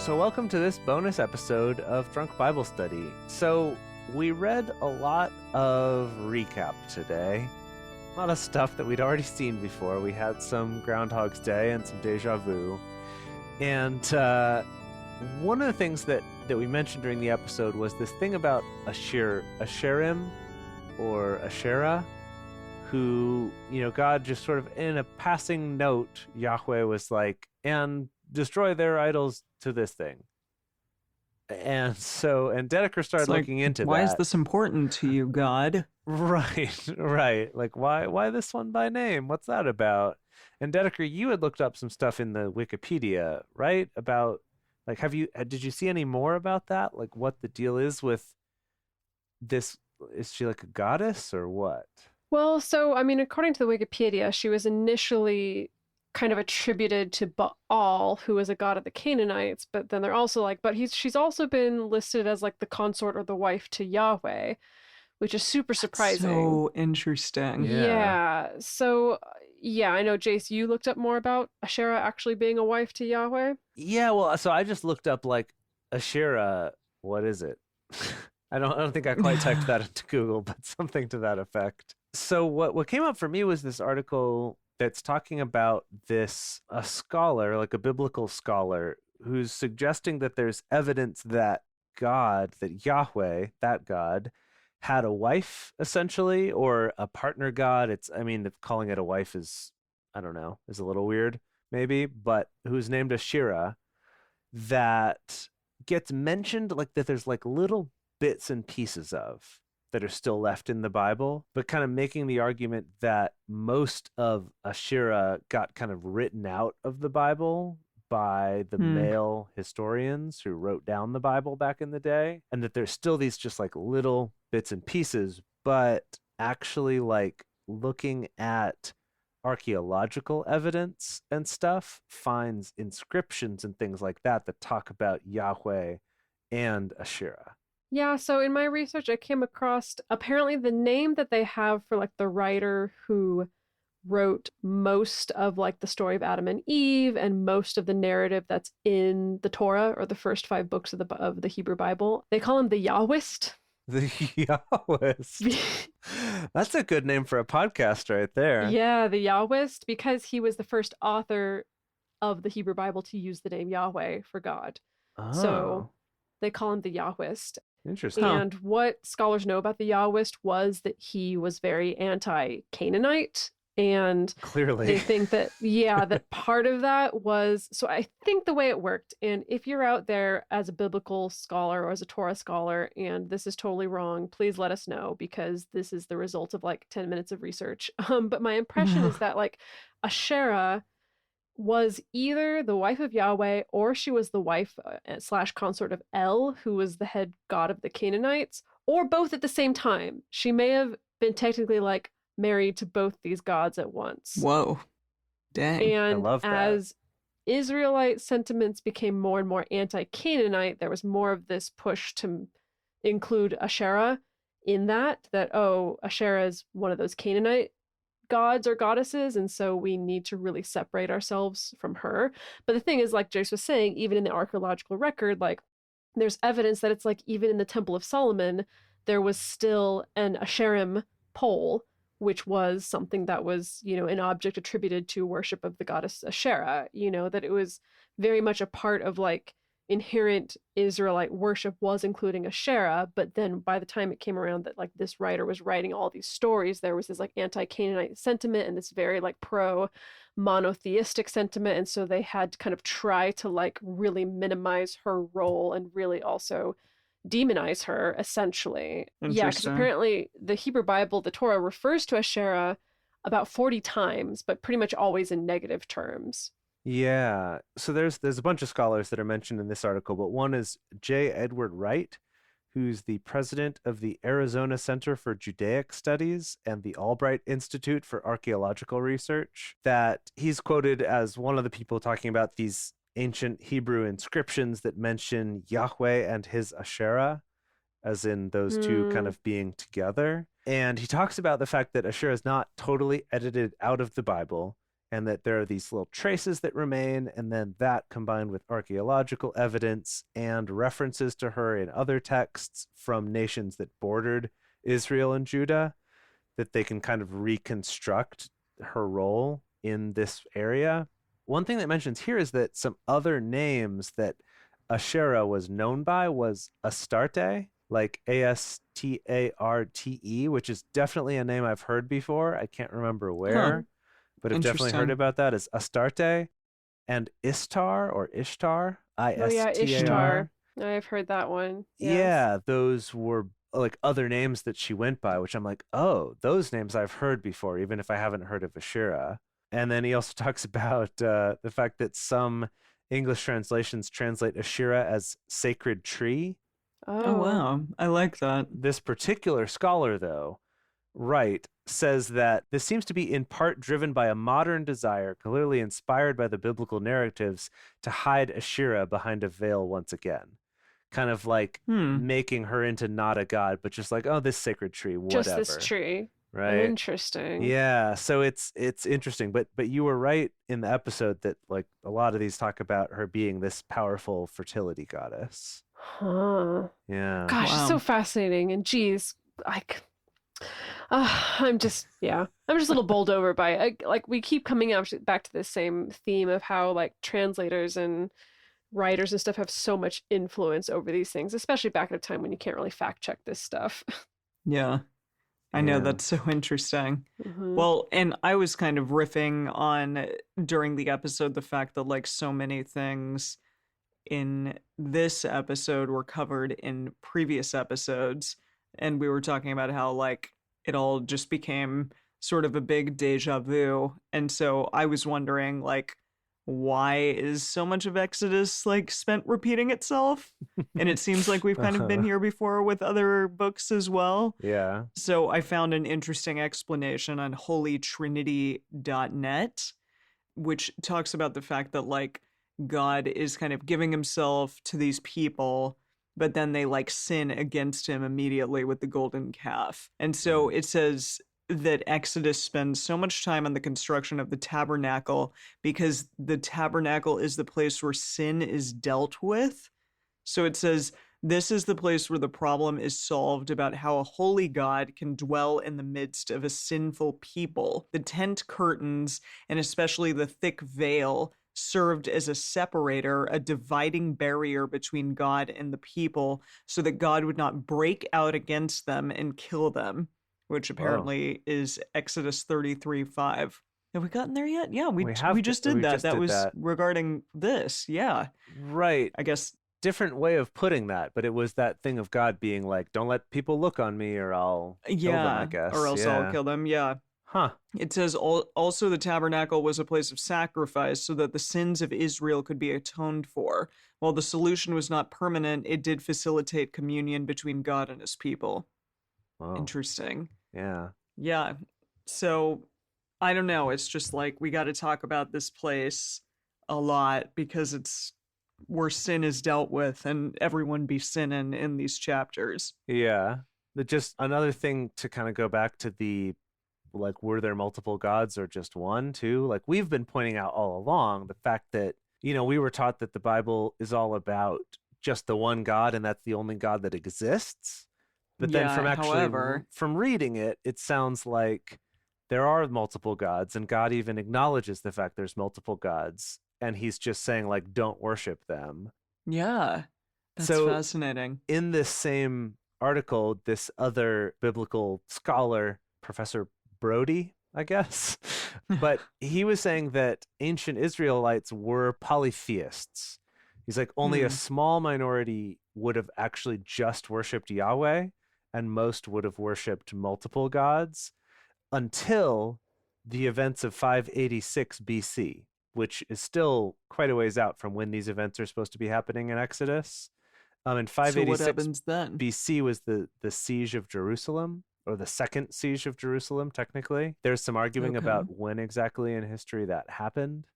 So welcome to this bonus episode of Drunk Bible Study. So we read a lot of recap today. A lot of stuff that we'd already seen before. We had some Groundhog's Day and some deja vu. And one of the things that we mentioned during the episode was this thing about Asherim or Asherah, who, God just sort of in a passing note, Yahweh was like, and destroy their idols to this thing. And Dedeker started looking into that. Why is this important to you, God? Right. Like, why this one by name? What's that about? And Dedeker, you had looked up some stuff in the Wikipedia, right? About, like, did you see any more about that? Like, what the deal is with this? Is she like a goddess or what? Well, according to the Wikipedia, she was initially kind of attributed to Baal, who was a god of the Canaanites, but then they're also like, she's also been listed as like the consort or the wife to Yahweh, which is super surprising. So interesting. Yeah. So, I know, Jace, you looked up more about Asherah actually being a wife to Yahweh. Yeah, well, so I just looked up like Asherah, what is it? I don't think I quite typed that into Google, but something to that effect. So what came up for me was this article that's talking about a scholar, like a biblical scholar, who's suggesting that there's evidence that Yahweh, that God, had a wife, essentially, or a partner god. Calling it a wife is a little weird, maybe, but who's named Asherah, that gets mentioned, like that there's like little bits and pieces of that are still left in the Bible, but kind of making the argument that most of Asherah got kind of written out of the Bible by the male historians who wrote down the Bible back in the day, and that there's still these just like little bits and pieces, but actually like looking at archeological evidence and stuff finds inscriptions and things like that talk about Yahweh and Asherah. Yeah, so in my research, I came across apparently the name that they have for like the writer who wrote most of like the story of Adam and Eve and most of the narrative that's in the Torah, or the first 5 books of the Hebrew Bible. They call him the Yahwist. The Yahwist. That's a good name for a podcast right there. Yeah, the Yahwist, because he was the first author of the Hebrew Bible to use the name Yahweh for God. Oh. So they call him the Yahwist. Interesting. And what scholars know about the Yahwist was that he was very anti-Canaanite. And clearly they think that, that part of that was, so I think the way it worked, and if you're out there as a biblical scholar or as a Torah scholar, and this is totally wrong, please let us know, because this is the result of like 10 minutes of research. But my impression is that like Asherah was either the wife of Yahweh, or she was the wife / consort of El, who was the head god of the Canaanites, or both at the same time. She may have been technically like married to both these gods at once. Whoa. Dang. And I love that. As Israelite sentiments became more and more anti-Canaanite, there was more of this push to include Asherah in that Asherah is one of those Canaanite gods or goddesses, and so we need to really separate ourselves from her. But the thing is, like Jace was saying, even in the archaeological record, like there's evidence that it's like even in the Temple of Solomon, there was still an Asherim pole, which was something that was, an object attributed to worship of the goddess Asherah, that it was very much a part of like inherent Israelite worship was including Asherah. But then by the time it came around that like this writer was writing all these stories, there was this like anti-Canaanite sentiment and this very like pro-monotheistic sentiment. And so they had to kind of try to like really minimize her role and really also demonize her, essentially. Yeah, because apparently the Hebrew Bible, the Torah, refers to Asherah about 40 times, but pretty much always in negative terms. Yeah. So there's a bunch of scholars that are mentioned in this article, but one is J. Edward Wright, who's the president of the Arizona Center for Judaic Studies and the Albright Institute for Archaeological Research, that he's quoted as one of the people talking about these ancient Hebrew inscriptions that mention Yahweh and his Asherah, as in those two kind of being together. And he talks about the fact that Asherah is not totally edited out of the Bible, and that there are these little traces that remain, and then that combined with archaeological evidence and references to her in other texts from nations that bordered Israel and Judah, that they can kind of reconstruct her role in this area. One thing that mentions here is that some other names that Asherah was known by was Astarte, like Astarte, which is definitely a name I've heard before. I can't remember where, but I've definitely heard Interesting. about that as Astarte. And Istar or Ishtar, Oh yeah, Istar. Ishtar. I've heard that one. Yes. Yeah, those were like other names that she went by, which I'm like, oh, those names I've heard before, even if I haven't heard of Asherah. And then he also talks about the fact that some English translations translate Asherah as sacred tree. Oh, wow. I like that. This particular scholar, though, Wright, says that this seems to be in part driven by a modern desire, clearly inspired by the biblical narratives, to hide Asherah behind a veil once again. Kind of like making her into not a god, but just like, oh, this sacred tree, whatever. Just this tree. Right. Interesting. Yeah, so it's interesting, but you were right in the episode that like a lot of these talk about her being this powerful fertility goddess. Huh. Yeah. Gosh, it's Wow. so fascinating. And geez, I'm just a little bowled over by it. Like we keep coming back to this same theme of how like translators and writers and stuff have so much influence over these things, especially back at a time when you can't really fact check this stuff. Yeah. I know, Yeah. that's so interesting. Mhm. Well, and I was kind of riffing on during the episode the fact that like so many things in this episode were covered in previous episodes, and we were talking about how like it all just became sort of a big deja vu. And so I was wondering like why is so much of Exodus like spent repeating itself? And it seems like we've kind of been here before with other books as well. Yeah. So I found an interesting explanation on holytrinity.net, which talks about the fact that like God is kind of giving himself to these people, but then they like sin against him immediately with the golden calf. And so it says that Exodus spends so much time on the construction of the tabernacle because the tabernacle is the place where sin is dealt with. So it says, this is the place where the problem is solved about how a holy God can dwell in the midst of a sinful people. The tent curtains, and especially the thick veil, served as a separator, a dividing barrier between God and the people, so that God would not break out against them and kill them, which apparently is Exodus 33:5. Have we gotten there yet? Yeah, we just did that. That was regarding this. Yeah. Right. I guess different way of putting that, but it was that thing of God being like, don't let people look on me or I'll kill them, I guess. Or else I'll kill them. Yeah. Huh. It says also the tabernacle was a place of sacrifice so that the sins of Israel could be atoned for. While the solution was not permanent, it did facilitate communion between God and his people. Wow. Interesting. Yeah. Yeah. So I don't know. It's just like we got to talk about this place a lot because it's where sin is dealt with and everyone be sinning in these chapters. Yeah. Just another thing to kind of go back to the like, were there multiple gods or just one, too? Like we've been pointing out all along the fact that, you know, we were taught that the Bible is all about just the one God and that's the only God that exists. But then from reading it, it sounds like there are multiple gods and God even acknowledges the fact there's multiple gods. And he's just saying, like, don't worship them. Yeah, that's fascinating. In this same article, this other biblical scholar, Professor Brody, I guess, but he was saying that ancient Israelites were polytheists. He's like, only a small minority would have actually just worshipped Yahweh, and most would have worshipped multiple gods until the events of 586 BC. Which is still quite a ways out from when these events are supposed to be happening in Exodus. In 586 so what happens then? BC was the siege of Jerusalem, or the second siege of Jerusalem, technically. There's some arguing about when exactly in history that happened.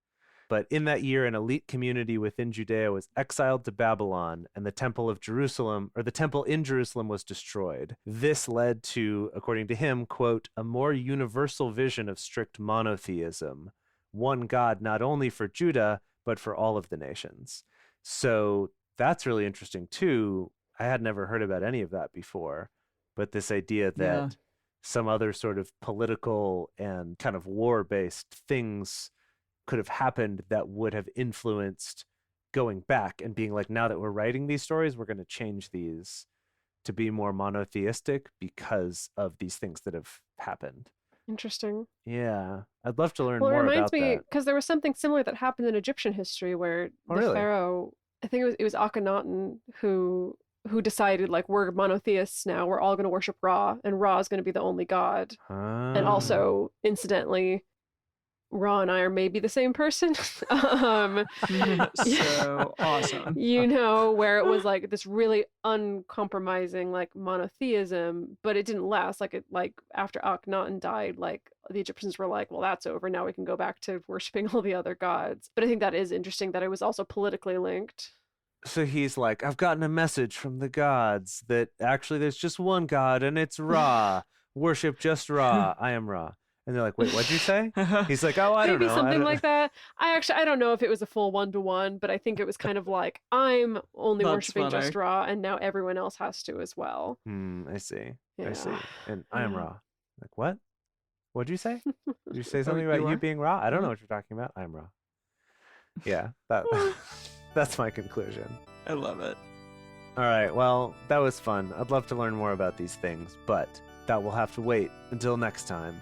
But in that year, an elite community within Judea was exiled to Babylon, and the temple of Jerusalem, or the temple in Jerusalem, was destroyed. This led to, according to him, quote, a more universal vision of strict monotheism, one God, not only for Judah, but for all of the nations. So that's really interesting too. I had never heard about any of that before, but this idea that Yeah. some other sort of political and kind of war-based things could have happened that would have influenced going back and being like, now that we're writing these stories, we're going to change these to be more monotheistic because of these things that have happened. Interesting. Yeah, I'd love to learn Well, it more reminds about me that. because there was something similar that happened in Egyptian history where Oh, the really? pharaoh, I think it was Akhenaten who decided like we're monotheists now. We're all going to worship Ra, and Ra is going to be the only god. And Ah. also, incidentally, Ra and I are maybe the same person. um, So awesome. you know, where it was like this really uncompromising like monotheism, but it didn't last. Like after Akhenaten died, like the Egyptians were like, well, that's over. Now we can go back to worshiping all the other gods. But I think that is interesting that it was also politically linked. So he's like, I've gotten a message from the gods that actually there's just one God and it's Ra. Worship just Ra. I am Ra. And they're like, wait, what'd you say? He's like, oh, I don't Maybe know. something like that. I don't know if it was a full 1-to-1, but I think it was kind of like I'm only That's worshiping funny. just Ra, and now everyone else has to as well. I see. I Yeah. see. And I am Yeah. Ra. Like, what? What'd you say? Did you say Oh, something you about you are? being Ra? I don't know Yeah. what you're talking about. I'm Ra. Yeah, that's my conclusion. I love it. All right, well, that was fun. I'd love to learn more about these things, but that will have to wait until next time.